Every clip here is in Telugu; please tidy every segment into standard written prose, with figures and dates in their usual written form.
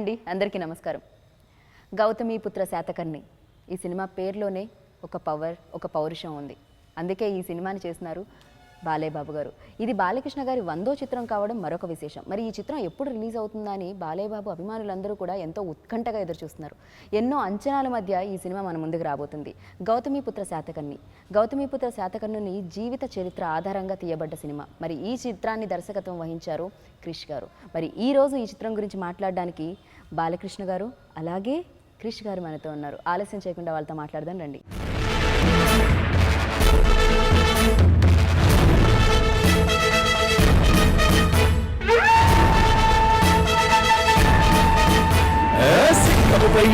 అండి, అందరికీ నమస్కారం. గౌతమిపుత్ర శాతకర్ణి ఈ సినిమా పేరులోనే ఒక పవర్, ఒక పౌరుషం ఉంది. అందుకే ఈ సినిమాని చేస్తున్నారు బాలయ్యబాబు గారు. ఇది బాలకృష్ణ గారి 100వ చిత్రం కావడం మరొక విశేషం. మరి ఈ చిత్రం ఎప్పుడు రిలీజ్ అవుతుందా అని బాలయ్యబాబు అభిమానులందరూ కూడా ఎంతో ఉత్కంఠగా ఎదురుచూస్తున్నారు. ఎన్నో అంచనాల మధ్య ఈ సినిమా మన ముందుకు రాబోతుంది. గౌతమిపుత్ర శాతకర్ణి. గౌతమిపుత్ర శాతకర్ణుని జీవిత చరిత్ర ఆధారంగా తీయబడ్డ సినిమా. మరి ఈ చిత్రాన్ని దర్శకత్వం వహించారు క్రిష్ గారు. మరి ఈ రోజు ఈ చిత్రం గురించి మాట్లాడడానికి బాలకృష్ణ గారు అలాగే క్రిష్ గారు మనతో ఉన్నారు. ఆలస్యం చేయకుండా వాళ్ళతో మాట్లాడదాం రండి.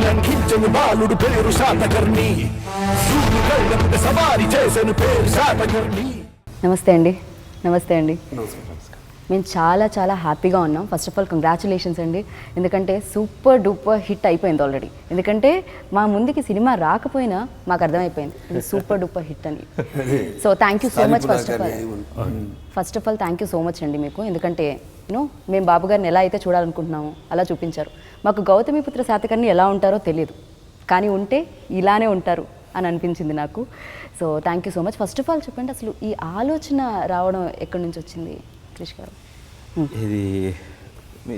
లంఘించను బాలుడు పేరు శాతకర్ణి, సవారి చేసను పేరు శాతకర్ణి. నమస్తే అండి. నమస్తే అండి. మేము చాలా హ్యాపీగా ఉన్నాం. ఫస్ట్ ఆఫ్ ఆల్ కంగ్రాచులేషన్స్ అండి. ఎందుకంటే సూపర్ డూపర్ హిట్ అయిపోయింది ఆల్రెడీ. ఎందుకంటే మా ముందుకి సినిమా రాకపోయినా మాకు అర్థమైపోయింది ఇది సూపర్ డూపర్ హిట్ అని. So thank you so much. First of all thank you so much అండి మీకు. ఎందుకంటే మేము బాబు గారిని ఎలా అయితే చూడాలనుకుంటున్నామో అలా చూపించారు. మాకు గౌతమిపుత్ర శాతకర్ణి ఎలా ఉంటారో తెలియదు, కానీ ఉంటే ఇలానే ఉంటారు అని అనిపించింది నాకు. So thank you so much. First of all చెప్పండి, అసలు ఈ ఆలోచన రావడం ఎక్కడి నుంచి వచ్చింది క్రిష్ గారు? ఇది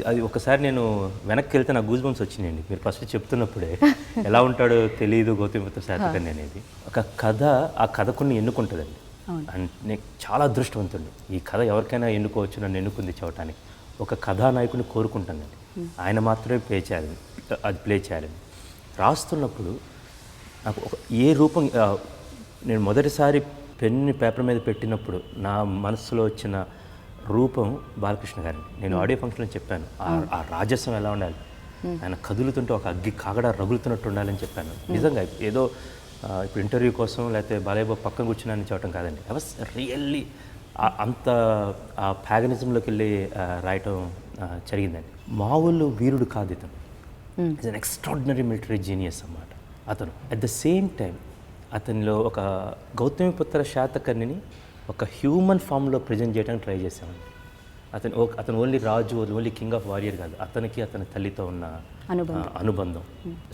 అది ఒకసారి నేను వెనక్కి వెళ్తే నాకు గూస్ బంప్స్ వచ్చినాయండి. మీరు ఫస్ట్ చెప్తున్నప్పుడే ఎలా ఉంటాడో తెలియదు గౌతమిపుత్ర శాతకర్ణి అనేది. ఒక కథ ఆ కథకుని ఎన్నుకుంటుందండి. అంటే చాలా అదృష్టవంతుడు. ఈ కథ ఎవరికైనా ఎన్నుకోవచ్చు, నన్ను ఎన్నుకుంది చెప్పడానికి. ఒక కథానాయకుని కోరుకుంటానండి, ఆయన మాత్రమే ప్లే చేయాలని. రాస్తున్నప్పుడు నాకు ఏ రూపం, నేను మొదటిసారి పెన్ని పేపర్ మీద పెట్టినప్పుడు నా మనసులో వచ్చిన రూపం బాలకృష్ణ గారిని. నేను ఆడియో ఫంక్షన్లో చెప్పాను, ఆ రాజస్వం ఎలా ఉండాలి, ఆయన కదులుతుంటే ఒక అగ్గి కాగడ రగులుతున్నట్టు ఉండాలని చెప్పాను. నిజంగా ఏదో ఇప్పుడు ఇంటర్వ్యూ కోసం లేకపోతే బాలయ్యబాబు పక్కన కూర్చున్నాను చెప్పడం కాదండి. ఐ వాస్ రియల్లీ అంత ఆ ప్యాగనిజంలోకి వెళ్ళి రాయటం జరిగిందండి. మామూలు వీరుడు కాదు ఇతను. It's an extraordinary military genius అన్నమాట అతను. అట్ ద సేమ్ టైం అతనిలో ఒక గౌతమిపుత్ర శాతకర్ణిని ఒక హ్యూమన్ ఫామ్లో ప్రజెంట్ చేయడానికి ట్రై చేశామండి. అతను ఓన్లీ రాజు, ఓన్లీ కింగ్ ఆఫ్ వారియర్ కాదు, అతనికి అతని తల్లితో ఉన్న అనుబంధం,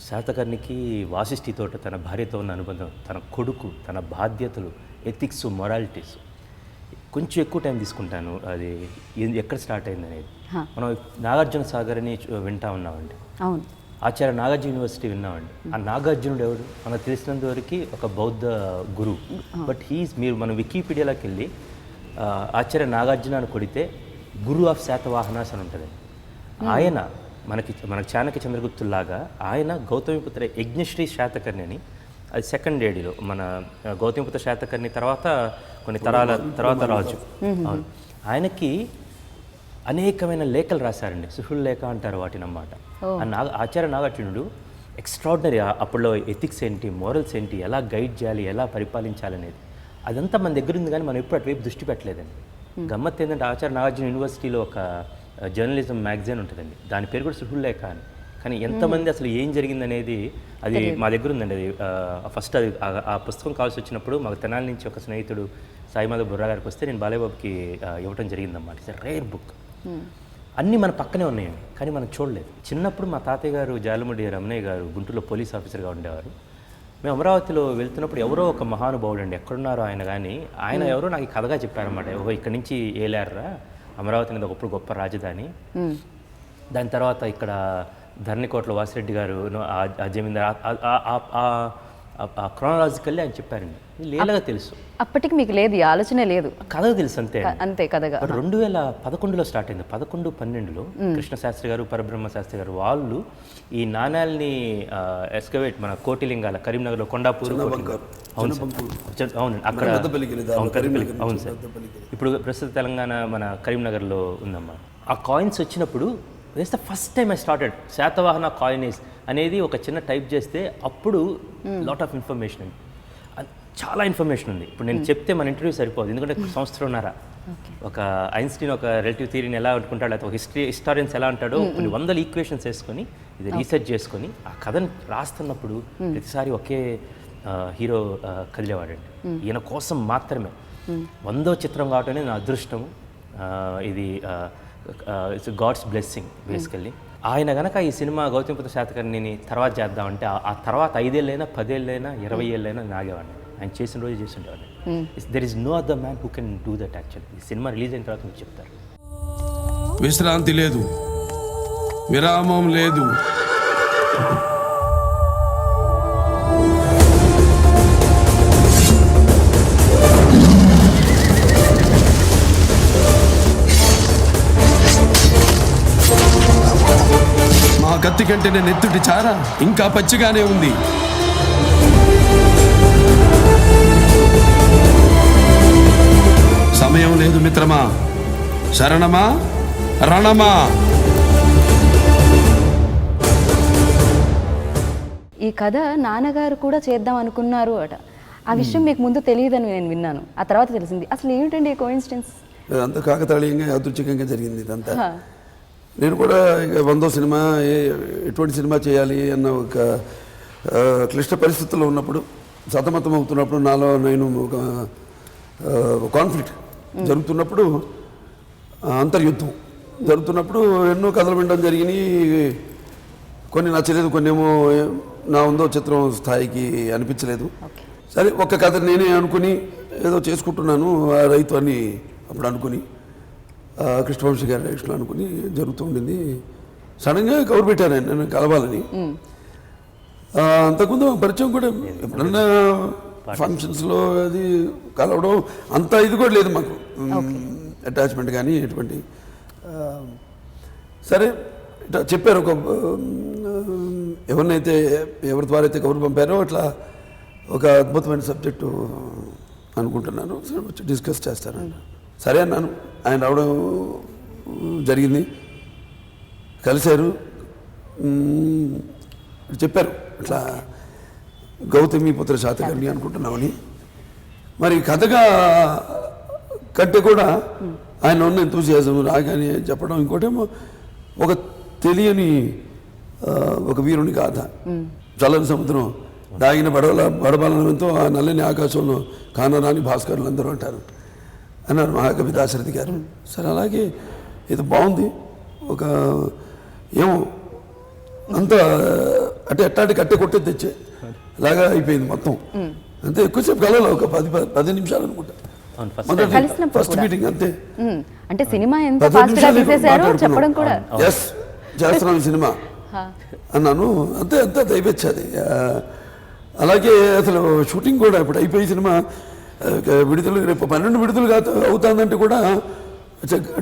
శాతకర్ణికి వాసిష్ఠితో తన భార్యతో ఉన్న అనుబంధం, తన కొడుకు, తన బాధ్యతలు, ఎథిక్స్, మొరాలిటీస్. కొంచెం ఎక్కువ టైం తీసుకుంటాను అది ఎక్కడ స్టార్ట్ అయింది అనేది. మనం నాగార్జున సాగర్ అని వింటా ఉన్నామండి. ఆచార్య నాగార్జున యూనివర్సిటీ విన్నామండి. ఆ నాగార్జునుడు ఎవరు మనకు తెలిసినంత వరకు ఒక బౌద్ధ గురువు. బట్ మీరు మన వికీపీడియాలోకి వెళ్ళి ఆచార్య నాగార్జున అని కొడితే గురు ఆఫ్ శాతవాహనాస్ అని ఉంటుంది. ఆయన మనకి చాణక్య చంద్రగుప్తుల్లాగా ఆయన గౌతమిపుత్ర యజ్ఞశ్రీ శాతకర్ణి అని, అది సెకండ్ ఏడీలో మన గౌతమిపుత్ర శాతకర్ణి తర్వాత కొన్ని తరాల తర్వాత రాజు. అవును, ఆయనకి అనేకమైన లేఖలు రాశారండి. సుహృల్ లేఖ అంటారు వాటిని అన్నమాట. ఆచార్య నాగార్జునుడు ఎక్స్ట్రాడినరీ. అప్పుడులో ఎథిక్స్ ఏంటి, మోరల్స్ ఏంటి, ఎలా గైడ్ చేయాలి, ఎలా పరిపాలించాలనేది అదంతా మన దగ్గర ఉంది, కానీ మనం ఎప్పుడు అటువైపు దృష్టి పెట్టలేదండి. గమ్మత్ ఏంటంటే ఆచార్య నాగార్జున యూనివర్సిటీలో ఒక జర్నలిజం మ్యాగజైన్ ఉంటుందండి, దాని పేరు కూడా సుహృల్ లేఖ అని. కానీ ఎంతమంది అసలు ఏం జరిగిందనేది అది మా దగ్గర ఉందండి. అది ఫస్ట్ అది ఆ పుస్తకం కావాల్సి వచ్చినప్పుడు మాకు తెనాలి నుంచి ఒక స్నేహితుడు సాయిమాధవ్ బుర్రా గారికి వస్తే నేను బాలయ్యబాబుకి ఇవ్వటం జరిగిందన్నమాట. It's rare book. అన్నీ మన పక్కనే ఉన్నాయండి, కానీ మనం చూడలేదు. చిన్నప్పుడు మా తాతయ్య గారు జాలముడి రమణయ్య గారు గుంటూరులో పోలీస్ ఆఫీసర్గా ఉండేవారు. మేము అమరావతిలో వెళ్తున్నప్పుడు ఎవరో ఒక మహానుభావుడు అండి, ఎక్కడున్నారో ఆయన, కానీ ఆయన ఎవరో నాకు కథగా చెప్పారన్నమాట. ఇక్కడి నుంచి ఏలారా, అమరావతి అనేది ఒకప్పుడు గొప్ప రాజధాని, దాని తర్వాత ఇక్కడ ధరణికోటలో వాసిరెడ్డి గారు ఆ జమీందార్, క్రోనలాజికల్లీ ఆయన చెప్పారండి. లేలగా తెలుసు, అప్పటికి మీకు లేదు, ఆలోచనే లేదు, కథగా తెలుసు అంతే కథగా. 2011లో స్టార్ట్ అయింది. 11-12లో కృష్ణశాస్త్రి గారు, పరబ్రహ్మ శాస్త్రి గారు వాళ్ళు ఈ నాణ్యాలని ఎస్కవేట్ మన కోటిలింగాల కరీంనగర్లో కొండాపూర్, అవును అక్కడ, అవును సార్, ఇప్పుడు ప్రస్తుత తెలంగాణ మన కరీంనగర్లో ఉందమ్మా. ఆ కాయిన్స్ వచ్చినప్పుడు this the first time I started Satavahana coinage అనేది ఒక చిన్న టైప్ చేస్తే అప్పుడు లాట్ ఆఫ్ ఇన్ఫర్మేషన్ అండి, చాలా ఇన్ఫర్మేషన్ ఉంది. ఇప్పుడు నేను చెప్తే మన ఇంటర్వ్యూ సరిపోదు, ఎందుకంటే సంవత్సరంన్నర ఒక ఐన్స్టీన్ ఒక రిలేటివ్ థియరీని ఎలా అనుకుంటాడు, లేకపోతే ఒక హిస్టారియన్స్ ఎలా అంటాడో కొన్ని 100 ఈక్వేషన్స్ వేసుకొని ఇది రీసెర్చ్ చేసుకొని ఆ కథను రాస్తున్నప్పుడు ప్రతిసారి ఒకే హీరో కదిలేవాడండి. ఈయన కోసం మాత్రమే 100వ చిత్రం కావటం నా అదృష్టము. ఇది ఇట్స్ గాడ్స్ బ్లెస్సింగ్ బేసికల్లీ. ఆయన గనక ఈ సినిమా గౌతమిపుత్ర శాతకర్ణిని తర్వాత చేద్దామంటే ఆ తర్వాత 5 ఏళ్ళైనా 10 ఏళ్ళైనా 20 ఏళ్ళైనా నాగేవాడిని. ఆయన చేసిన రోజు చేసి ఉండేవాడిని. There is no other man who can do that actually. ఈ సినిమా రిలీజ్ అయిన తర్వాత మీకు చెప్తారు. విశ్రాంతి లేదు, విరామం లేదు. మా కత్తి కంటే నెత్తుటి చార ఇంకా పచ్చిగానే ఉంది. సమయం లేదు మిత్రమా, శరణమా రణమా. ఈ కథ నాన్నగారు కూడా చేద్దాం అనుకున్నారు అట. ఆ విషయం మీకు ముందు తెలియదని నేను విన్నాను, ఆ తర్వాత తెలిసింది. అసలు ఏమిటండి ఈ కోఇన్సిడెన్స్? అంతా కాకతాళీయంగా యాదృచ్ఛికంగా జరిగింది ఇదంతా. నేను కూడా ఇక 100వ సినిమా ఎటువంటి సినిమా చేయాలి అన్న ఒక క్లిష్ట పరిస్థితుల్లో ఉన్నప్పుడు, సతమతం అవుతున్నప్పుడు, నాలో నేను ఒక కాన్ఫ్లిక్ట్ జరుగుతున్నప్పుడు, అంతర్యుద్ధం జరుగుతున్నప్పుడు ఎన్నో కథలు వినడం జరిగినాయి. కొన్ని నచ్చలేదు, కొన్ని ఏమో నా 100వ చిత్రం స్థాయికి అనిపించలేదు. సరే, ఒక్క కథ నేనే అనుకుని ఏదో చేసుకుంటున్నాను. ఆ రైతు అని అప్పుడు అనుకుని కృష్ణవంశీ గారి డైరెక్షన్ అనుకుని జరుగుతూ ఉండింది. సడన్గా కవర్ పెట్టాను ఆయన నన్ను కలవాలని. అంతకుముందు పరిచయం కూడా ఎప్పుడన్నా ఫంక్షన్స్లో అది కలవడం అంత ఇది కూడా లేదు మాకు, అటాచ్మెంట్ కానీ ఎటువంటి. సరే ఇట్లా చెప్పారు, ఒక ఎవరి ద్వారా అయితే కబురు పంపారో అట్లా ఒక అద్భుతమైన సబ్జెక్టు అనుకుంటున్నాను, వచ్చి డిస్కస్ చేస్తాను. సరే అన్నాను. ఆయన రావడం జరిగింది, కలిశారు, చెప్పారు ఇట్లా గౌతమిపుత్ర శాతకర్ణి అనుకుంటున్నామని. మరి కథగా కంటే కూడా ఆయన ఉన్న ఎంతూజియాజం రాగానే చెప్పడం, ఇంకోటేమో ఒక తెలియని ఒక వీరుని గాథ. చల్లని సముద్రం దాగిన బడబలనంతో ఆ నల్లని ఆకాశంలో కానరాని భాస్కరులు అందరూ అంటారు అన్నారు మహాకవి దాశరథి గారు. సరే, అలాగే ఇది బాగుంది. ఒక ఏమో అంత అంటే ఎట్టాంటి కట్టె కొట్టే తెచ్చే అలాగా అయిపోయింది మొత్తం. అంతే, ఎక్కువసేపు కలవాలి, ఒక 10 నిమిషాలు అనుకుంటా ఫస్ట్ మీటింగ్. అంతే, అంటే సినిమా ఎంత ఫాస్ట్ గా తీసేశారో చెప్పడం కూడా. ఎస్, చేస్తున్నాం సినిమా అన్నాను. అంతే అంతే అయిపోయింది. అలాగే అసలు షూటింగ్ కూడా ఇప్పుడు అయిపోయి సినిమా విడుదల రేపు 12 విడుదల అవుతుందంటే కూడా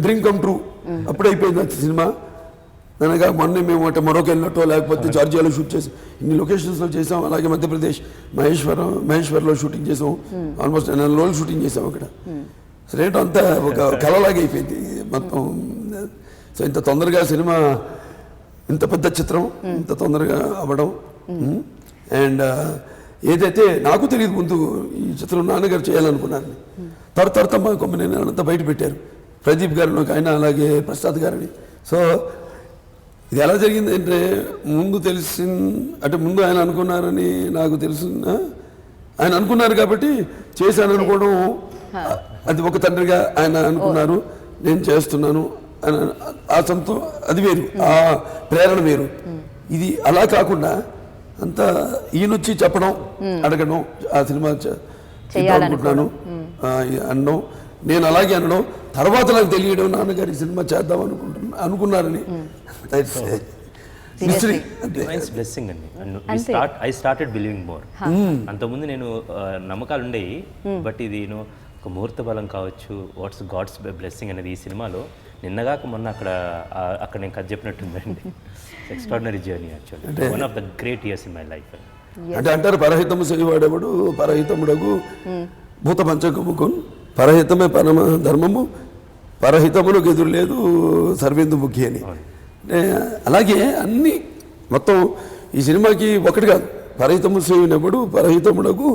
డ్రీమ్ కమ్ ట్రూ. అప్పుడు అయిపోయింది సినిమా. అనగా మొన్న మేము అంటే మొరొక వెళ్ళినట్టో లేకపోతే జార్జియాలో షూట్ చేసి ఇన్ని లొకేషన్స్లో చేసాం. అలాగే మధ్యప్రదేశ్ మహేశ్వర్లో షూటింగ్ చేసాం. ఆల్మోస్ట్ 4 రోజులు షూటింగ్ చేసాం అక్కడ. రేటు అంతా ఒక కళలాగా అయిపోయింది మొత్తం. సో ఇంత తొందరగా సినిమా, ఇంత పెద్ద చిత్రం ఇంత తొందరగా అవ్వడం. అండ్ ఏదైతే నాకు తెలియదు ముందు ఈ చిత్రం నాన్నగారు చేయాలనుకున్నాను. తర్వాత మా కొమ్మని అంతా బయట పెట్టారు, ప్రదీప్ గారిని ఒక ఆయన, అలాగే ప్రసాద్ గారిని. సో ఇది ఎలా జరిగింది అంటే ముందు అంటే ముందు ఆయన అనుకున్నారని నాకు తెలుసు. ఆయన అనుకున్నారు కాబట్టి చేశాను అనుకోవడం, అది ఒక తండ్రిగా ఆయన అనుకున్నారు, నేను చేస్తున్నాను అని ఆ అది వేరు, ఆ ప్రేరణ వేరు. ఇది అలా కాకుండా అంతా ఈయనొచ్చి చెప్పడం, అడగడం, ఆ సినిమా అనుకుంటున్నాను అనడం, నేను అలాగే అనడం, తర్వాత నాకు తెలియడం నాన్నగారి సినిమా చేద్దాం అనుకున్నారని. బ్లెస్సింగ్ అండి. I started believing more. అంతకుముందు నేను నమ్మకాలు ఉండేవి, బట్ ఇది ఒక ముహూర్త బలం కావచ్చు, వాట్స్ గాడ్స్ బ్లెస్సింగ్ అనేది ఈ సినిమాలో నిన్నగాక మొన్న అక్కడ నేను కథ చెప్పినట్టుందండి. Extraordinary journey actually, one of the great years in my life. అంటే అంటారు పరహితము చేయవాడేవాడు పరహితముడగు భూత పంచకముకున్, పరహితమే పరమ ధర్మము, పరహితములకు ఎదురు లేదు సర్వేందు ముఖ్య అని. అలాగే అన్నీ మొత్తం ఈ సినిమాకి ఒకటి కాదు, పరహితము సేవినప్పుడు పరహితముడకు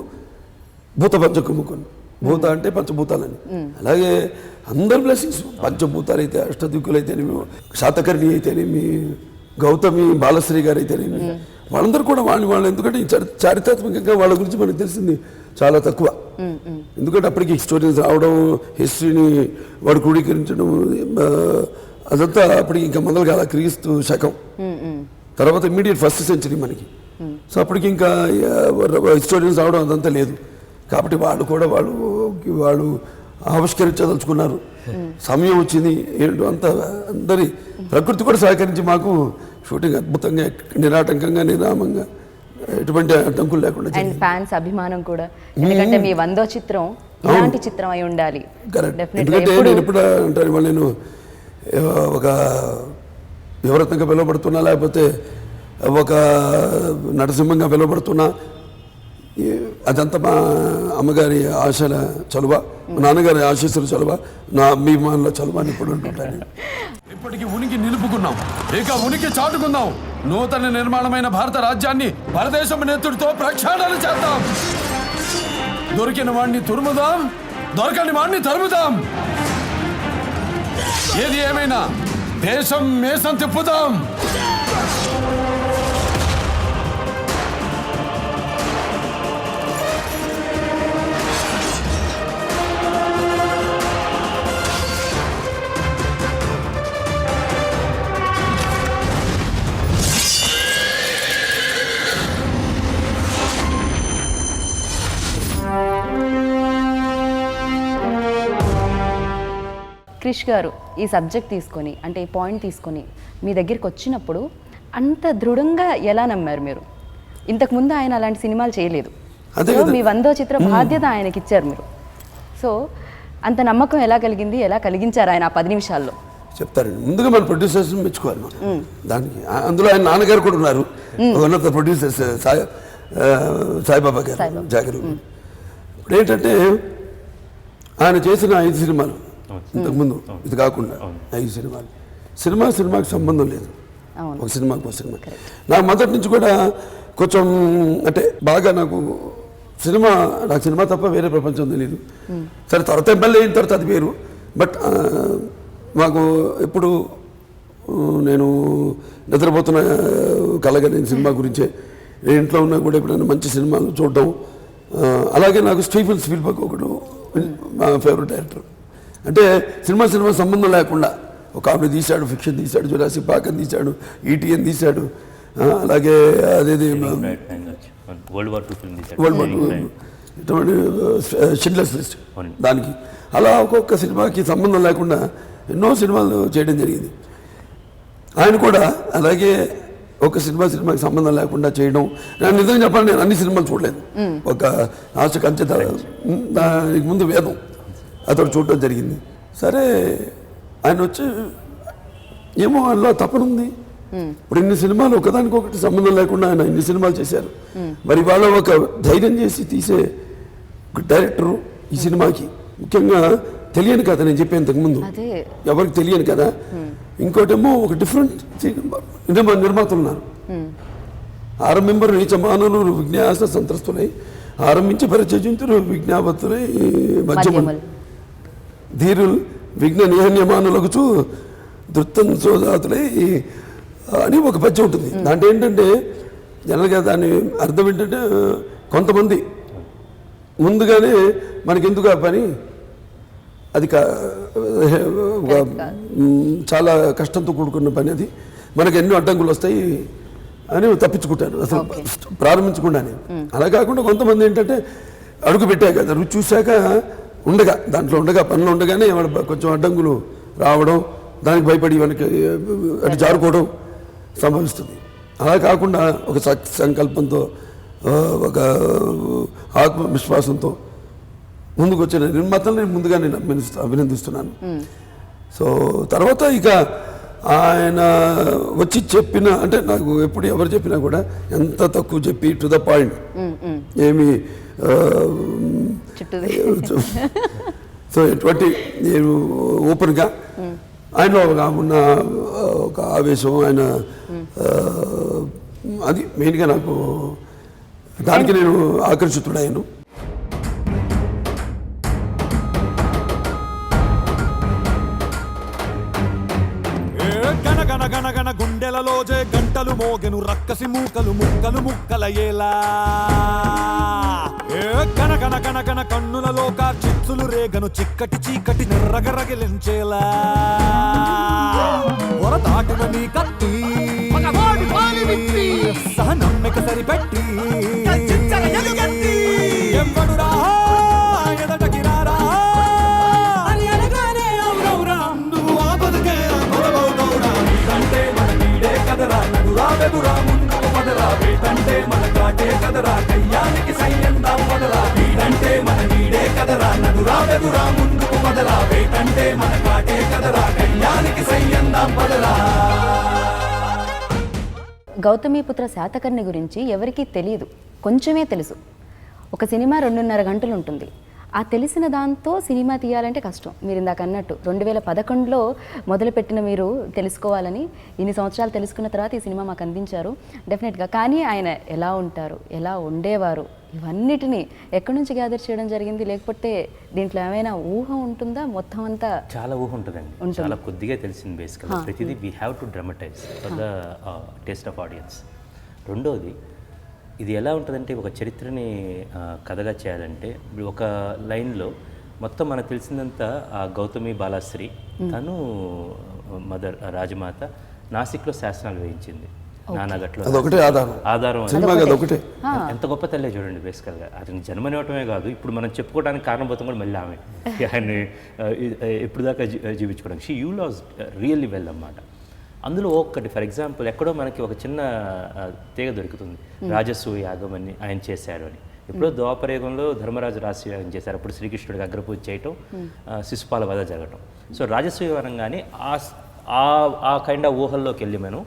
భూత పంచకముకున్. భూత అంటే పంచభూతాలని, అలాగే అందరు బ్లెస్సింగ్స్, పంచభూతాలు అయితే, అష్టదిక్కులు అయితేనేమి, శాతకర్ణి అయితేనేమి, గౌతమి బాలశ్రీ గారు అయితేనేమి, వాళ్ళందరూ కూడా వాళ్ళు ఎందుకంటే చారిత్రాత్మకంగా వాళ్ళ గురించి మనకు తెలిసింది చాలా తక్కువ. ఎందుకంటే అప్పటికి స్టోరీస్ రావడం, హిస్టరీని వాడు క్రోడీకరించడం, అదంతా అప్పటికి ఇంకా మొదలు కాల క్రీస్తు శకం, తర్వాత ఇమ్మీడియట్ ఫస్ట్ సెంచరీ మనకి. సో అప్పటికి ఇంకా హిస్టోరియన్స్ రావడం అదంతా లేదు. కాబట్టి వాళ్ళు కూడా వాళ్ళు ఆవిష్కరించదలుచుకున్నారు. సమయం వచ్చింది ఏంటో అంతా అందరి ప్రకృతి కూడా సహకరించి మాకు షూటింగ్ అద్భుతంగా నిరాటంకంగా నిరామంగా ఎటువంటి అడ్డంకులు లేకుండా అండ్ ఫ్యాన్స్ అభిమానం కూడా, ఎందుకంటే మీ 100వ చిత్రం ఇలాంటి చిత్రం అయి ఉండాలి. ఎందుకంటే నేను ఎప్పుడు అంటాను, ఇవాళ నేను ఒక యువరత్నంగా పిలువబడుతున్నా, లేకపోతే ఒక నరసింహంగా పిలువబడుతున్నా, అదంతా మా అమ్మగారి ఆశల చలువ, మా నాన్నగారి ఆశీస్సుల చలువ, నా అభిమానుల చలువ అని ఇప్పుడు అంటుంటాను. ఇప్పటికి ఉనికి నిలుపుకున్నాం, ఇక ఉనికి చాటుకుందాం. నూతన నిర్మాణమైన భారత రాజ్యాన్ని పరదేశం నేతృత్వంతో ప్రక్షాళన చేద్దాం. దొరికిన వాడిని తురుముదాం, దొరకని వాడిని తరుముదాం. ఏది ఏమైనా దేశం మేసం తిప్పుదాం. క్రిష్ గారు ఈ సబ్జెక్ట్ తీసుకొని, అంటే ఈ పాయింట్ తీసుకొని మీ దగ్గరికి వచ్చినప్పుడు అంత దృఢంగా ఎలా నమ్మారు మీరు? ఇంతకుముందు ఆయన అలాంటి సినిమాలు చేయలేదు. సో మీ 100వ చిత్ర బాధ్యత ఆయనకి ఇచ్చారు మీరు. సో అంత నమ్మకం ఎలా కలిగింది, ఎలా కలిగించారు ఆయన ఆ 10 నిమిషాల్లో? చెప్తారండి. ముందుగా మన ప్రొడ్యూసర్స్ మెచ్చుకోవాలి మనం దానికి. అందులో ఆయన నాన్నగారు కూడా ఉన్నారు, one of the producers, Saibaba గారు జాగరు. ఇప్పుడు ఏంటంటే ఆయన చేసిన 5 సినిమాలు ఇంతకుముందు, ఇది కాకుండా 5 సినిమాలు, సినిమాకి సంబంధం లేదు. ఒక సినిమాకి నాకు మొదటి నుంచి కూడా కొంచెం అంటే బాగా నాకు సినిమా తప్ప వేరే ప్రపంచం తెలియదు. సరే తర్వాత ఎమ్మెల్యే అయిన తర్వాత అది వేరు. బట్ మాకు ఎప్పుడు నేను నిద్రపోతున్న కలగా నేను సినిమా గురించే, నేను ఇంట్లో ఉన్నా కూడా ఎప్పుడైనా మంచి సినిమాలు చూడటం. అలాగే నాకు స్టీఫెన్ స్పీల్బర్గ్ ఒకడు మా ఫేవరెట్ డైరెక్టర్. అంటే సినిమా సంబంధం లేకుండా ఒక కామెడీ తీశాడు, ఫిక్షన్ తీశాడు, జురాసిక్ పార్క్ అని తీశాడు, ఈటీఎన్ తీశాడు, అలాగే అదేది వరల్డ్ వార్ 2 ఫిల్మ్ ఇటువంటి షిండ్లర్స్ లిస్ట్ దానికి. అలా ఒక్కొక్క సినిమాకి సంబంధం లేకుండా ఎన్నో సినిమాలు చేయడం జరిగింది. ఆయన కూడా అలాగే ఒక సినిమాకి సంబంధం లేకుండా చేయడం. నేను నిజంగా చెప్పాలి, నేను అన్ని సినిమాలు చూడలేదు. ఒక ఆశ కంచె దానికి ముందు వేదం అతడు చూడటం జరిగింది. సరే ఆయన వచ్చి ఏమో అందులో తప్పనుంది. ఇప్పుడు ఇన్ని సినిమాలు ఒకదానికొకటి సంబంధం లేకుండా ఆయన ఇన్ని సినిమాలు చేశారు. మరి వాళ్ళ ఒక ధైర్యం చేసి తీసే ఒక డైరెక్టరు ఈ సినిమాకి ముఖ్యంగా తెలియని కదా, నేను చెప్పే ఇంతకుముందు ఎవరికి తెలియని కదా. ఇంకోటేమో ఒక డిఫరెంట్ నిర్మాతలు ఉన్నారు. ఆరంభింపరు నీచమానులు విజ్ఞాస సంత్రస్తులై ఆరంభించి పరిచయించురు విజ్ఞాపతులై మధ్యములు ధీరులు విఘ్న నిహన్యమానులగుచు ధృత్తం సోదాతులై అని ఒక పద్యం ఉంటుంది. దాంట్లో ఏంటంటే జనరల్గా దాని అర్థం ఏంటంటే కొంతమంది ముందుగానే మనకెందుకు ఆ పని, అది చాలా కష్టంతో కూడుకున్న పని, అది మనకు ఎన్నో అడ్డంకులు వస్తాయి అని తప్పించుకుంటారు అసలు ప్రారంభించకుండానే. అలా కాకుండా కొంతమంది ఏంటంటే అడుగు పెట్టాక రుచి చూశాక దాంట్లో ఉండగా పనులు ఉండగానే కొంచెం అడ్డంకులు రావడం, దానికి భయపడి వెనక్కి అటు జారుకోవడం సంభవిస్తుంది. అలా కాకుండా ఒక సంకల్పంతో, ఒక ఆత్మవిశ్వాసంతో ముందుకు వచ్చిన నిర్మాతల్ని ముందుగా నేను అభినందిస్తున్నాను. సో తర్వాత ఇక ఆయన వచ్చి చెప్పిన, అంటే నాకు ఎప్పుడు ఎవరు చెప్పినా కూడా ఎంత తక్కువ చెప్పి టు ద పాయింట్, ఏమి సో ఎటువంటి నేను ఓపెన్గా ఆయనలో ఉన్న ఒక ఆవేశం, ఆయన అది మెయిన్గా నాకు దానికి నేను ఆకర్షితుడయ్యాను. గణగణ గుండెలలో జే గంటలు మోగెను రక్కసి మూకలు ముక్కలు ముక్కలయ్యేలా. గన గన గన గన కన్నులలో చిచ్చులు రేగను చిక్కటి చీకటి నిర్రగరగిలించేలా దాటిన నీ కత్తి సహనమ్మిక సరిపెట్టి ఎవడురా ఎదటకి రారా అని అనగానే అవునవురా నువ్వు ఆ బతుకే మొదలవుతావురా నీకంటే మన నీడే కదరా నడురా వెదురా ముందుకు పదరా వేటంటే మన కాటే కదరా కయ్యానికి సైన్యందాం పదరా నీడంటే మన నీడే కదరా నడురా వెదురా ముందుకు పదరా వేటంటే మన కాటే కదరా కయ్యానికి సైన్యందాం పదరా. గౌతమీపుత్ర శాతకర్ణి గురించి ఎవరికీ తెలియదు, కొంచెమే తెలుసు. ఒక సినిమా 2.5 గంటలు ఉంటుంది. ఆ తెలిసిన దాంతో సినిమా తీయాలంటే కష్టం. మీరు ఇందాక అన్నట్టు 2011లో మొదలుపెట్టిన మీరు తెలుసుకోవాలని ఇన్ని సంవత్సరాలు తెలుసుకున్న తర్వాత ఈ సినిమా మాకు అందించారు డెఫినెట్గా. కానీ ఆయన ఎలా ఉంటారు, ఎలా ఉండేవారు, ఇవన్నిటినీ ఎక్కడి నుంచి గ్యాదర్ చేయడం జరిగింది? లేకపోతే దీంట్లో ఏమైనా ఊహ ఉంటుందా? మొత్తం అంతా చాలా ఊహ ఉంటుందండి, చాలా కొద్దిగా తెలిసింది బేసికల్గా. ప్రతిదీ we have to dramatise for the taste of audience. రెండోది, ఇది ఎలా ఉంటుందంటే ఒక చరిత్రని కథగా చేయాలంటే ఒక లైన్లో మొత్తం మనకు తెలిసిందంతా గౌతమి బాలాశ్రీ తను మదర్ రాజమాత నాసిక్లో శాసనాలు వేయించింది నానాగట్లో. అదొకటే ఆధారం అదొకటే. ఎంత గొప్ప తల్లే చూడండి బేసికల్గా. అతను జన్మనివ్వటమే కాదు, ఇప్పుడు మనం చెప్పుకోవడానికి కారణభూతం కూడా మళ్ళీ ఆమె ఆయన్ని ఇప్పుడు దాకా జీవించుకోవడానికి. She you loss really well అన్నమాట. అందులో ఒక్కటి ఫర్ ఎగ్జాంపుల్ ఎక్కడో మనకి ఒక చిన్న తీగ దొరుకుతుంది, రాజసూయ యాగం అని ఆయన చేశారు అని. ఎప్పుడో ద్వాపరయుగంలో ధర్మరాజు రాజసూయాగం చేశారు. అప్పుడు శ్రీకృష్ణుడికి అగ్రపూజ చేయటం, శిశుపాల వధ జరగటం. సో రాజసూయ అనగానే ఆ కైండ్ ఆఫ్ ఊహల్లోకి వెళ్ళి మనం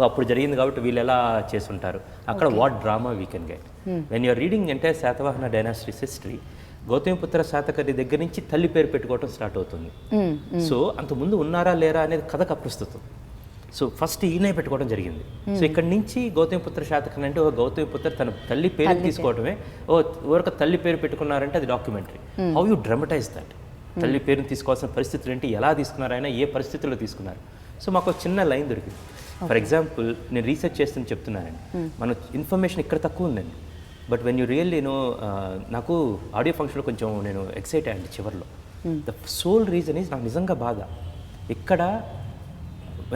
అప్పుడు జరిగింది కాబట్టి వీళ్ళు ఎలా చేసుంటారు, అక్కడ what drama we can get when you're reading entire Satavahana dynasty's history. Gautamiputra Satakarni దగ్గర నుంచి తల్లి పేరు పెట్టుకోవటం స్టార్ట్ అవుతుంది. సో అంతకుముందు ఉన్నారా లేరా అనేది కథకు అప్రస్తుతం. సో ఫస్ట్ ఈయనే పెట్టుకోవడం జరిగింది. సో ఇక్కడ నుంచి గౌతమిపుత్ర శాతకర్ణి అంటే గౌతమిపుత్ర తన తల్లి పేరు తీసుకోవడమే. ఎవరికి తల్లి పేరు పెట్టుకున్నారంటే అది documentary. How you dramatise that? తల్లి పేరుని తీసుకోవాల్సిన పరిస్థితులు ఏంటి, ఎలా తీసుకున్నారు, ఆయన ఏ పరిస్థితుల్లో తీసుకున్నారు. సో మాకు ఒక చిన్న లైన్ దొరికింది. ఫర్ ఎగ్జాంపుల్ నేను రీసెర్చ్ చేస్తుని చెప్తున్నానండి, మన ఇన్ఫర్మేషన్ ఇక్కడ తక్కువ ఉందండి. బట్ వెన్ యూ రియల్లీ నాకు ఆడియో ఫంక్షన్లో కొంచెం నేను ఎక్సైట్ అయ్యండి చివరిలో. ద సోల్ రీజన్ ఈజ్ నాకు నిజంగా బాధ. ఇక్కడ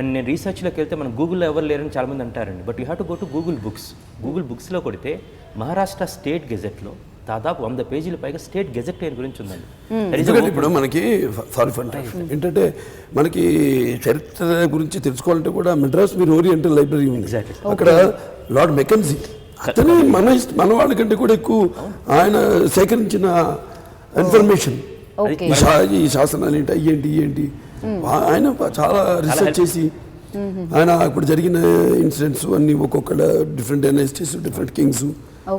నేను రీసెర్చ్లోకి వెళ్తే మనం గూగుల్లో ఎవరు లేరని చాలామంది అంటారండి. But you have to go to Google books. Google బుక్స్లో కొడితే మహారాష్ట్ర స్టేట్ గెజెట్లో దాదాపు 100 పేజీల పైగా స్టేట్ గెజెట్ గురించి ఉందండి. ఎందుకంటే ఇప్పుడు మనకి ఏంటంటే మనకి చరిత్ర గురించి తెలుసుకోవాలంటే కూడా మెడ్రాస్ మీరు ఓరియంటల్ లైబ్రరీ ఉంది. అక్కడ లార్డ్ మెకెన్జీ అతనే మన వాళ్ళకంటే కూడా ఎక్కువ ఆయన సేకరించిన ఇన్ఫర్మేషన్, ఈ శాసనాలు ఏంటి అయ్యేంటి ఏంటి ఆయన చాలా రీసెర్చ్ చేసి ఆయన అప్పుడు జరిగిన ఇన్సిడెంట్స్ అన్ని ఒక్కొక్క డిఫరెంట్ డైనాసిటీస్ డిఫరెంట్ కింగ్స్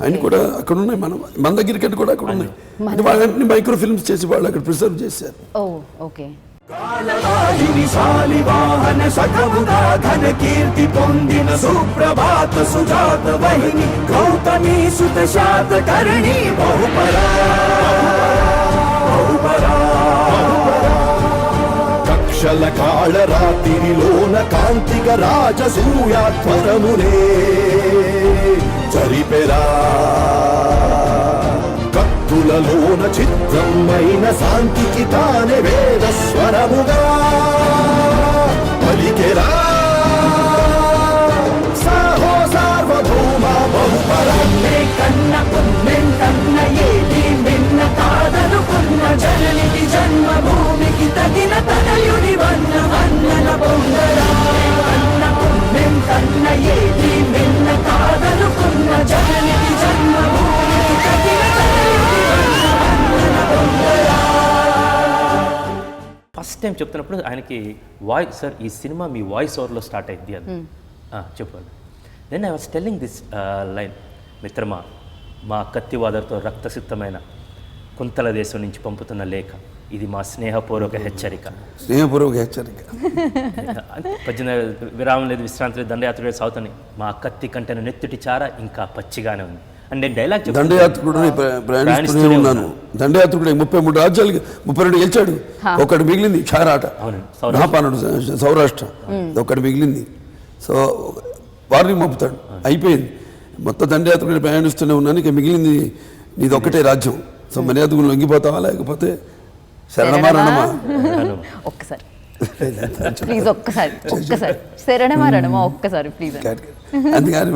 ఆయన కూడా అక్కడ ఉన్నాయి. మన దగ్గరికి కూడా అక్కడ ఉన్నాయి. అంటే వాళ్ళంటే మైక్రో ఫిల్మ్స్ చేసి వాళ్ళు అక్కడ ప్రిజర్వ్ చేశారు. వాహన సఖముగా ఘన కీర్తి పొందిన సుప్రభాత సుజాత వహిని గౌతమి సుత శాతకర్ణి బహుపరా కక్షల కాళ రాత్రిలోన కాంతిక రాజసూయాత్వరమునే జరిపెరా కత్తులలోన చిత్రమైన శాంతికి తానే వేద స్వరముగా పలికెరా సాహో సార్వభౌమ బహుపరాన్నే కన్న పుణ్యంకన్న ఏది మిన్న కాదనుకున్న జననికి జన్మభూమికి తగిన తనయుని వన్న అన్నల పొందరా కన్న పుణ్యంకన్న ఏది మిన్న కాదనుకున్న జననికి జన్మభూమికి తగిన తనయుని వన్న అన్నల పొందరా. ఫస్ట్ టైం చెప్తున్నప్పుడు ఆయనకి వాయిస్, సార్ ఈ సినిమా మీ వాయిస్ ఓవర్లో స్టార్ట్ అయింది అది చెప్పాలి. Then I was telling this line, మిత్రమా మా కత్తివాదలతో రక్తసిద్ధమైన కుంతల దేశం నుంచి పంపుతున్న లేఖ, ఇది మా స్నేహపూర్వక హెచ్చరిక. విరామం లేదు, విశ్రాంతి లేదు, దండయాత్ర సాగుతాయి. మా కత్తి కంటెన నెత్తుటి చార ఇంకా పచ్చిగానే ఉంది. అంటే డైలాగ్ దండయాత్రుడు ప్రయాణిస్తూనే ఉన్నాను. దండయాత్రుడు 33 రాజ్యాలకి 32 గెలిచాడు, ఒకటి మిగిలింది క్షారాట మహాపానుడు సౌరాష్ట్ర, ఒకటి మిగిలింది. సో వారిని మోపుతాడు, అయిపోయింది. మొత్తం దండయాత్రుడు ప్రయాణిస్తూనే ఉన్నాను, ఇక మిగిలింది నీది ఒక్కటే రాజ్యం. సో మర్యాదకు లొంగిపోతావా లేకపోతే శరణమా రణమా? ఒక్కసారి ప్లీజ్, ఒక్కసారి శరణమా రణమా ఒక్కసారి ప్లీజ్. అందుకని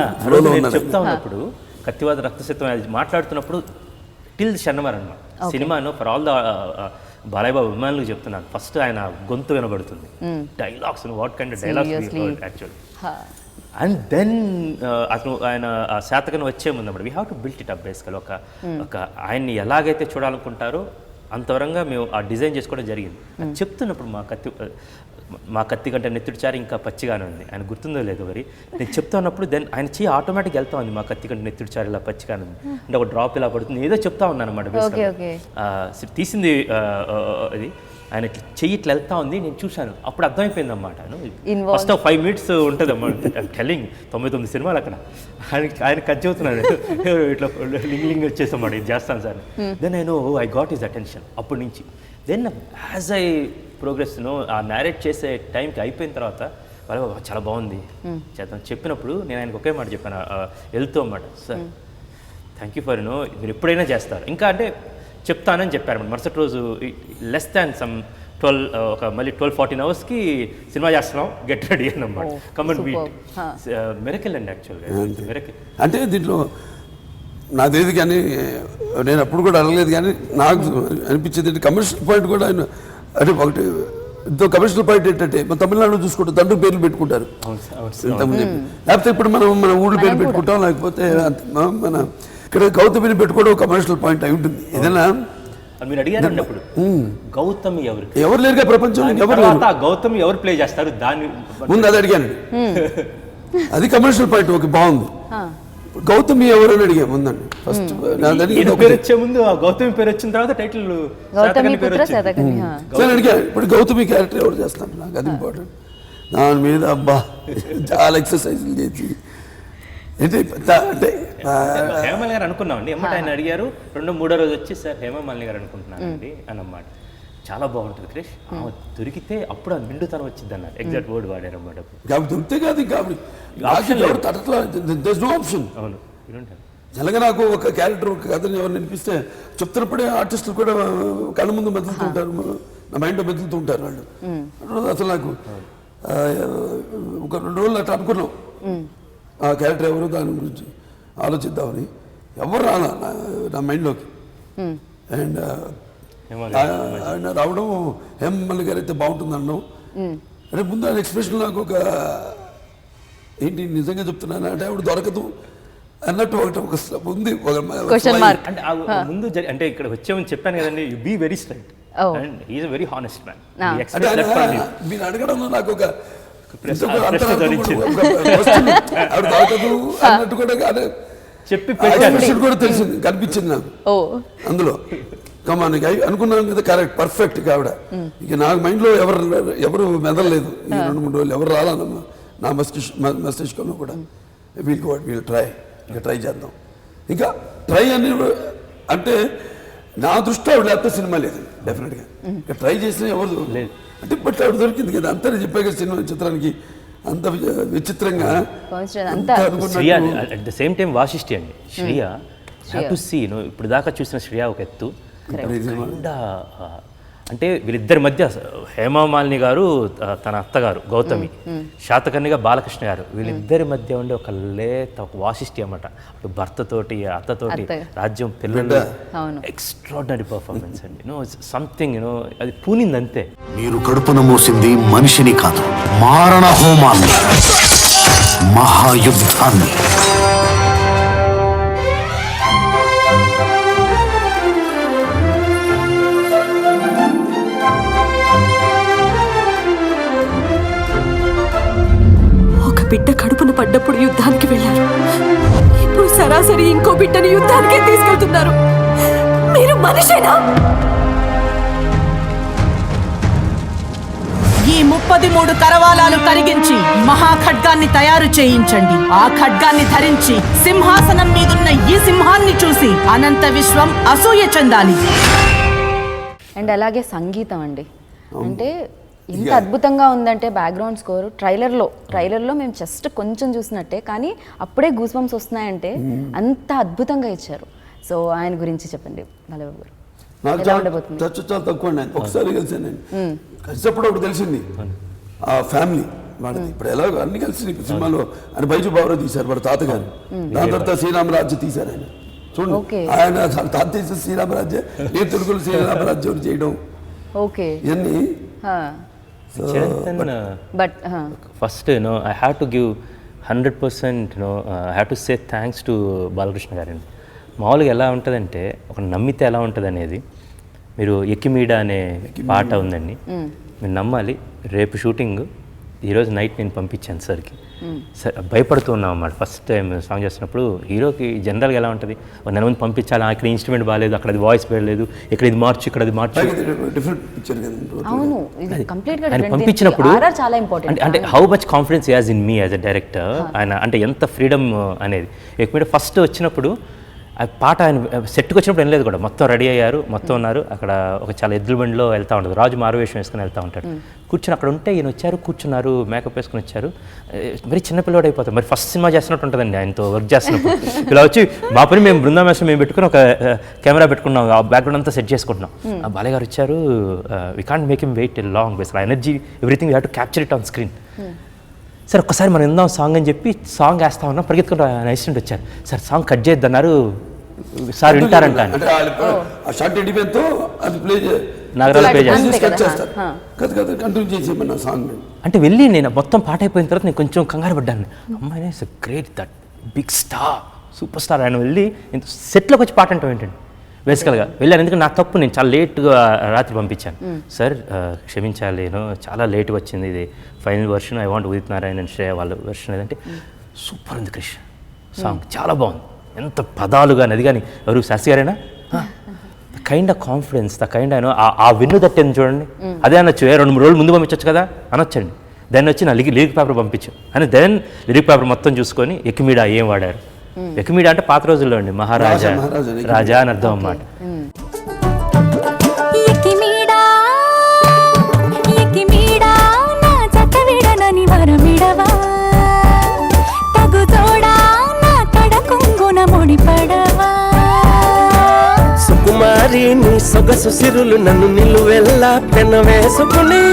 ఆ రోజు నేను చెప్తా ఉన్నప్పుడు కత్తివాద రక్తసిద్ధం అది మాట్లాడుతున్నప్పుడు టిల్ శర్మర్ అన్నమాట సినిమాను for all the Balayya Babu అభిమానులకు చెప్తున్నాను. ఫస్ట్ ఆయన గొంతు వినబడుతుంది, dialogues what kind of dialogues actually. And then అతను ఆయన శాతకం వచ్చే ముందు అన్నమాట we have to built it up basically. ఒక ఆయన్ని ఎలాగైతే చూడాలనుకుంటారో అంతవరంగా మేము ఆ డిజైన్ చేసుకోవడం జరిగింది. అది చెప్తున్నప్పుడు మా కత్తి కంటే నెత్తుడిచారి ఇంకా పచ్చిగానే ఉంది. ఆయన గుర్తుందో లేదో మరి నేను చెప్తా ఉన్నప్పుడు దెన్ ఆయన చెయ్యి ఆటోమేటిక్ వెళ్తా ఉంది మా కత్తి కంటే నెత్తుడిచారి ఇలా పచ్చిగానే ఉంది అంటే ఒక డ్రాప్ ఇలా పడుతుంది ఏదో చెప్తా ఉన్నాను అనమాట. తీసింది అది ఆయన చెయ్యి ఇట్లా వెళ్తా ఉంది, నేను చూశాను, అప్పుడు అర్థమైపోయింది అన్నమాట. ఫస్ట్ 5 minutes ఉంటుంది అన్నమాట టెల్లింగ్. 99 సినిమాలు అక్కడ ఆయన కట్ చెబుతున్నాడు ఇట్లా లింగ్ వచ్చేసామాట ఇది చేస్తాను sir. Then I got his attention అప్పటి నుంచి. దెన్ యాజ్ ఐ ప్రోగ్రెస్ ఆ నేరేట్ చేసే టైంకి అయిపోయిన తర్వాత వాళ్ళు చాలా బాగుంది చేద్దాం చెప్పినప్పుడు నేను ఆయనకు ఒకే మాట చెప్పాను వెళ్తూ అన్నమాట, సార్ థ్యాంక్ యూ ఫర్ మీరు ఎప్పుడైనా చేస్తారు ఇంకా అంటే చెప్తానని చెప్పారు. మరుసటి రోజు లెస్ దాన్ సమ్ 12 మళ్ళీ 12-14 hours సినిమా చేస్తున్నాం, గెట్ రెడీ అన్నమాట, కమ్ అండ్ మీట్. మిరకిల్ అండి యాక్చువల్గా, మిరకిల్. అంటే దీంట్లో నా తెలియదు కానీ నేను అప్పుడు కూడా అడగలేదు కానీ నాకు అనిపించేది కమర్షియల్ పాయింట్ కూడా ఆయన అంటే ఒకటి ఇంతో కమర్షియల్ పాయింట్ ఏంటంటే మన తమిళనాడు చూసుకుంటే తండ్రి పేర్లు పెట్టుకుంటారు లేకపోతే ఇప్పుడు మన ఊళ్ళో పేరు పెట్టుకుంటాం, లేకపోతే మన ఇక్కడ గౌతమిని పెట్టుకోవడం కమర్షియల్ పాయింట్ అయి ఉంటుంది. ఏదైనా మీరు అడిగారండి అప్పుడు గౌతమి ఎవరు లేరుగా ప్రపంచంలో, ఎవరు గౌతమి ఎవరు ప్లే చేస్తారు దాన్ని ముందు అది అడిగాను. అది కమర్షియల్ పాయింట్ ఓకే బాగుంది. గౌతమి ఎవరు అని అడిగా ముందండి ఫస్ట్ పేరు వచ్చే ముందు గౌతమి పేరు వచ్చిన తర్వాత టైటిల్ అడిగా. ఇప్పుడు గౌతమి క్యారెక్టర్ ఎవరు చేస్తాను నాకు అది ఇంపార్టెంట్. దాని మీద అబ్బా చాలా ఎక్సర్సైజ్లు చేసి అంటే హేమమాలిని గారు అనుకున్నామండి. ఎమ్మట ఆయన అడిగారు 2-3 రోజు వచ్చి సార్ హేమమాలిని గారు అనుకుంటున్నానండి అన్నమాట. చాలా బాగుంటుంది క్రిష్, దొరికితే అప్పుడు నిండుతనం వచ్చింది అన్నారు, ఎగ్జాక్ట్ వర్డ్ వాడారు అన్నమాట. దొరికితే కాదు ఇంకా ఆప్షన్. అవును జనగా నాకు ఒక క్యారెక్టర్ ఒక కథని ఎవరు వినిపిస్తే చెప్తున్నప్పుడే ఆర్టిస్టులు కూడా కళ్ళ ముందు మెదులుతూ ఉంటారు, నా మైండ్లో మెదులుతూ ఉంటారు వాళ్ళు. అసలు నాకు ఒక 2 రోజులు అట్లా అనుకున్నాం ఆ క్యారెక్టర్ ఎవరు దాని గురించి ఆలోచిద్దామని, ఎవరు రాలా నా మైండ్లోకి. అండ్ ఆయన రావడం హేమమాలిని గారు అయితే బాగుంటుంది అనడం అంటే ముందు ఆయన ఎక్స్ప్రెషన్ నాకు ఒక ఏంటి నిజంగా చెప్తున్నాను అంటే ఆవిడ దొరకదు అన్నట్టు ఒకటి ఒక ఉంది అంటే ముందు అంటే ఇక్కడ వచ్చామని చెప్పాను కదండి, you be very straight and he is a very honest man. మీరు అడగడంలో నాకు ఒక ఆవిడ దొరకదు అన్నట్టు కూడా చెప్పి కూడా తెలిసింది కనిపించింది నాకు అందులో. కమానికి అనుకున్నాను కదా కరెక్ట్ పర్ఫెక్ట్ ఆవిడ. ఇక నాకు మైండ్లో ఎవరు మెదలలేదు ఈ 2-3 రోజులు, ఎవరు రాలన్నమ్మా నా మస్తిష్కంలో కూడా. వీల్ ట్రై చేద్దాం ఇంకా ట్రై అని అంటే నా దృష్టి ఆవిడ లేకపోతే సినిమా లేదు డెఫినెట్గా. ఇంకా ట్రై చేసిన ఎవరు లేదు అంటే బట్ ఆవిడ దొరికింది కదా అంతా చెప్పాక సినిమా చిత్రానికి అంత విచిత్రంగా. At the same time Vasishthi అండి శ్రియా టు సీ ఇప్పుడు దాకా చూసిన శ్రియా ఒక ఎత్తు అంటే వీళ్ళిద్దరి మధ్య హేమమాలిని గారు తన అత్తగారు గౌతమి, శాతకర్ణిగా బాలకృష్ణ గారు, వీళ్ళిద్దరి మధ్య ఉండే ఒక లేత ఒక వాసిష్ఠి అన్నమాట. అటు భర్తతోటి అత్తతోటి రాజ్యం పిల్లలు ఎక్స్ట్రాడినరీ పర్ఫార్మెన్స్ అండి. సంథింగ్ అది పూనింది అంతే. మీరు కడుపున మోసింది మనిషిని కాదు, మారణ హోమాన్ని, మహాయుద్ధాన్ని. బిడ్డ కడుపున పడ్డప్పుడు యుద్ధానికి వెళ్ళారు, ఇప్పుడు సరాసరి ఇంకో బిడ్డని యుద్ధానికే తీసుకెళ్తున్నారు. మీరు మనిషేనా? ఈ 33 కరవాలాలు కరిగించి మహాఖడ్గాన్ని తయారు చేయించండి. ఆ ఖడ్గాన్ని ధరించి సింహాసనం మీదున్న ఈ సింహాన్ని చూసి అనంత విశ్వం అసూయ చెందాలి. అండ్ అలాగే సంగీతం అండి, అంటే ఎంత అద్భుతంగా ఉందంటే బ్యాక్గ్రౌండ్ స్కోర్ ట్రైలర్లో మేము జస్ట్ కొంచెం చూసినట్టే కానీ అప్పుడే గూస్ బంప్స్ వస్తున్నాయంటే అంత అద్భుతంగా ఇచ్చారు. సో ఆయన గురించి చెప్పండి బాలయ్యబాబు గారు. నాకు ఎలా చాలా ఉండబోతుంది? టచ్ చాలా తక్కువ అండి ఆయన. ఒకసారి కలిసాను నేను, కలిసినప్పుడు ఒకటి తెలిసింది ఆ ఫ్యామిలీ వాడిది. ఇప్పుడు ఎలా అన్ని కలిసి ఇప్పుడు సినిమాలో ఆయన బైజు బాబురావు తీశారు వాడు తాతగారు, దాని తర్వాత శ్రీరామరాజ్యం తీశారు ఆయన. చూడండి Okay. ఆయన తాత తీసిన శ్రీరామరాజ్యం, నేను తెలుగులో శ్రీరామరాజ్యం చేయడం ఓకే. ఇవన్నీ. But first I have to give 100% I have to say thanks to Balakrishna గారండి. మామూలుగా ఎలా ఉంటుందంటే ఒక నమ్మితే ఎలా ఉంటుంది అనేది, మీరు ఎక్కిమీడ అనే పాట ఉందండి, మీరు నమ్మాలి. రేపు షూటింగ్ ఈరోజు నైట్ నేను పంపించాను సార్కి. సార్ భయపడుతూ ఉన్నాం అన్నమాట ఫస్ట్ టైం సాంగ్ చేస్తున్నప్పుడు. హీరోకి జనరల్గా ఎలా ఉంటుంది, ఒక నెల మంది పంపించాలి, ఇక్కడ ఇన్స్ట్రుమెంట్ బాగాలేదు, అక్కడ అది వాయిస్ బాగలేదు, ఇక్కడ ఇది మార్చు, ఇక్కడ అది మార్చు. డిఫరెంట్ పిక్చర్ కదండి. అవును, ఇది కంప్లీట్గా ఆయన different. పంపించినప్పుడు RR చాలా ఇంపార్టెంట్. అంటే how much confidence as in me as a director, ఆయన అంటే ఎంత ఫ్రీడమ్ అనేది. ఎక్కువ ఫస్ట్ వచ్చినప్పుడు ఆ పాట ఆయన సెట్కి వచ్చినప్పుడు వినలేదు కూడా, మొత్తం రెడీ అయ్యారు, మొత్తం ఉన్నారు అక్కడ. ఒక చాలా ఎద్దుల బండిలో వెళ్తూ ఉంటుంది, రాజు మారువేషం వేసుకుని వెళ్తూ ఉంటాడు. కూర్చొని అక్కడ ఉంటే ఈయన వచ్చారు, కూర్చున్నారు, మేకప్ వేసుకుని వచ్చారు. మరి చిన్నపిల్లవాడు అయిపోతారు. మరి ఫస్ట్ సినిమా చేస్తున్నట్టు ఉంటుందండి ఆయనతో వర్క్ చేస్తున్నప్పుడు. ఇలా వచ్చి మా పని మేము బృందామేశ్వరం మేము పెట్టుకుని ఒక కెమెరా పెట్టుకున్నాం, ఆ బ్యాక్గ్రౌండ్ అంతా సెట్ చేసుకుంటున్నాం. ఆ బాలయ్య గారు వచ్చారు, we can't make him wait long, base energy everything we have to capture it on screen. Sir ఒక్కసారి మనం విందాం సాంగ్ అని చెప్పి సాంగ్ వేస్తా ఉన్నాం, పరిగెత్తుకుంటూ ఆయన అసిస్టెంట్ వచ్చారు, సార్ సాంగ్ కట్ చేద్దన్నారు సార్ వింటారంట. అంటే ఆ షార్ట్ ఎడిపోయింతో అది ప్లే నగరాలు ప్లే అంతే కదా. చేస్తారు కదా, కంటిన్యూ చేసేమన్నా సాంగ్. అంటే వెళ్ళి నేను మొత్తం పాట అయిపోయిన తర్వాత నేను కొంచెం కంగారు పడ్డాను. అమ్మాయి is great, that big star, super star. ఆయన వెళ్ళి ఇంత సెట్లోకి వచ్చి పాట అంటాం ఏంటండి బేసికల్గా వెళ్ళాను. ఎందుకంటే నా తప్పు, నేను చాలా లేట్గా రాత్రి పంపించాను. సార్ క్షమించాలి, నేను చాలా లేట్గా వచ్చింది, ఇది final version, I want Udit Narayana and Shreya వాళ్ళ వర్షన్ ఏదంటే సూపర్ ఉంది క్రిష్, సాంగ్ చాలా బాగుంది, ఎంత పదాలు కానీ అది కానీ. ఎవరు శాస్త్రి గారేనా? Kind of confidence, the kind అయినా ఆ విన్ను తట్టింది చూడండి, అదే అనొచ్చు. 2-3 రోజులు ముందు పంపించవచ్చు కదా అనొచ్చండి. దాన్ని వచ్చి నా లిరిక్ పేపర్ పంపించు అని, దెన్ లిరిక్ పేపర్ మొత్తం చూసుకొని ఎక్కిమీడ ఏం వాడారు. ఎక్కిమీడ అంటే పాత రోజుల్లో అండి, మహారాజా రాజా అని అర్థం అన్నమాట. సుకుమారి నీ సొగసు సిరులు నన్ను నిలువెల్లా పెన వేసుకుని,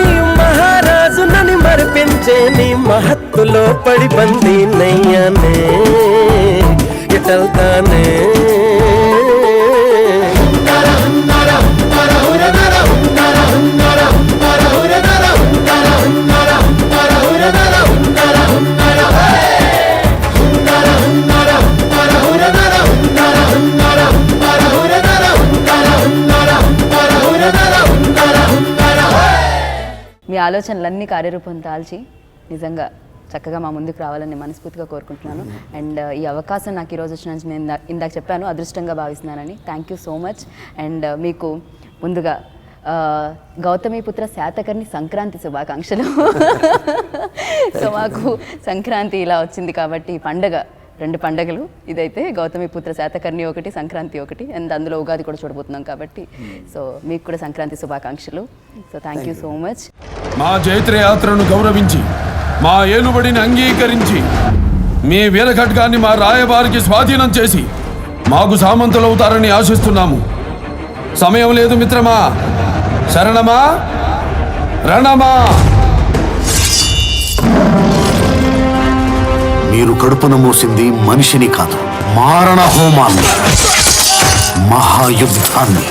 మహారాజు నన్ను మరిపించే నీ మహత్తులో పడి బందీ నయ్యానే, ఇటల్తానే. మీ ఆలోచనలన్నీ కార్యరూపం దాల్చి నిజంగా చక్కగా మా ముందుకు రావాలని మనస్ఫూర్తిగా కోరుకుంటున్నాను. అండ్ ఈ అవకాశం నాకు ఈరోజు వచ్చిన నేను ఇందాక చెప్పాను అదృష్టంగా భావిస్తున్నానని. Thank you so much. And మీకు ముందుగా గౌతమిపుత్ర శాతకర్ణి సంక్రాంతి శుభాకాంక్షలు. సో మాకు సంక్రాంతి ఇలా వచ్చింది కాబట్టి పండగ, 2 పండగలు, ఇదైతే గౌతమిపుత్ర శాతకర్ణి ఒకటి, సంక్రాంతి ఒకటి, అండ్ అందులో ఉగాది కూడా చూడబోతున్నాం కాబట్టి సో మీకు కూడా సంక్రాంతి శుభాకాంక్షలు. So thank you so much. మా జైత్రయాత్రను గౌరవించి, మా ఏలుబడిని అంగీకరించి, మీ వీరఖడ్గాన్ని మా రాయబారికి స్వాధీనం చేసి మాకు సామంతులవుతారని ఆశిస్తున్నాము. సమయం లేదు మిత్రమా, శరణమా రణమా. మీరు కడుపున మోసింది మనిషిని కాదు, మారణ హోమాన్ని, మహాయుద్ధాన్ని.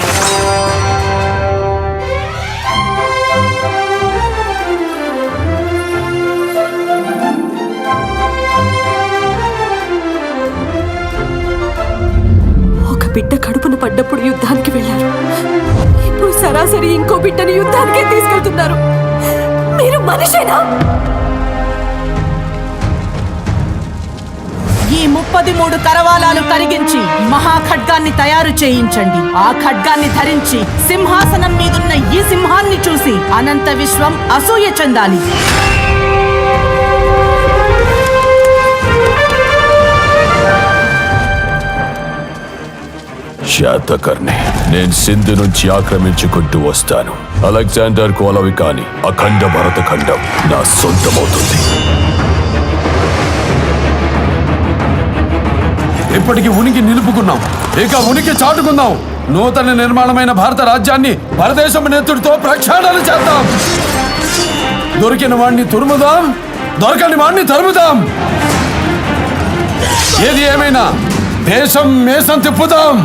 ఒక బిడ్డ కడుపున పడ్డప్పుడు యుద్ధానికి వెళ్ళారు, ఇప్పుడు సరాసరి ఇంకో బిడ్డని యుద్ధానికే తీసుకెళ్తున్నారు. మీరు మనిషేనా? ఈ 33 కరవాలాలు కరిగించి మహాఖడ్గాన్ని తయారు చేయించండి. ఆ ఖడ్గాన్ని ధరించి సింహాసనం మీదున్న ఈ సింహాన్ని చూసి అనంత విశ్వం అసూయ చెందాలి. శాతకర్ణి, నేను సింధు నుంచి ఆక్రమించుకుంటూ వస్తాను. అలెగ్జాండర్ కోలవికాని అఖండ భరతఖండం నా సొంతమవుతుంది. ఇప్పటికి ఉనికి నిలుపుకున్నాం, ఇక ఉనికి చాటుకుందాం. నూతన నిర్మాణమైన భారత రాజ్యాన్ని పరదేశం నేతృత్వంతో ప్రక్షాళన చేద్దాం. దొరికిన వాణ్ణి తురుముదాం, దొరకని వాణ్ణి తరుముదాం. ఏది ఏమైనా దేశం మేసం తిప్పుదాం.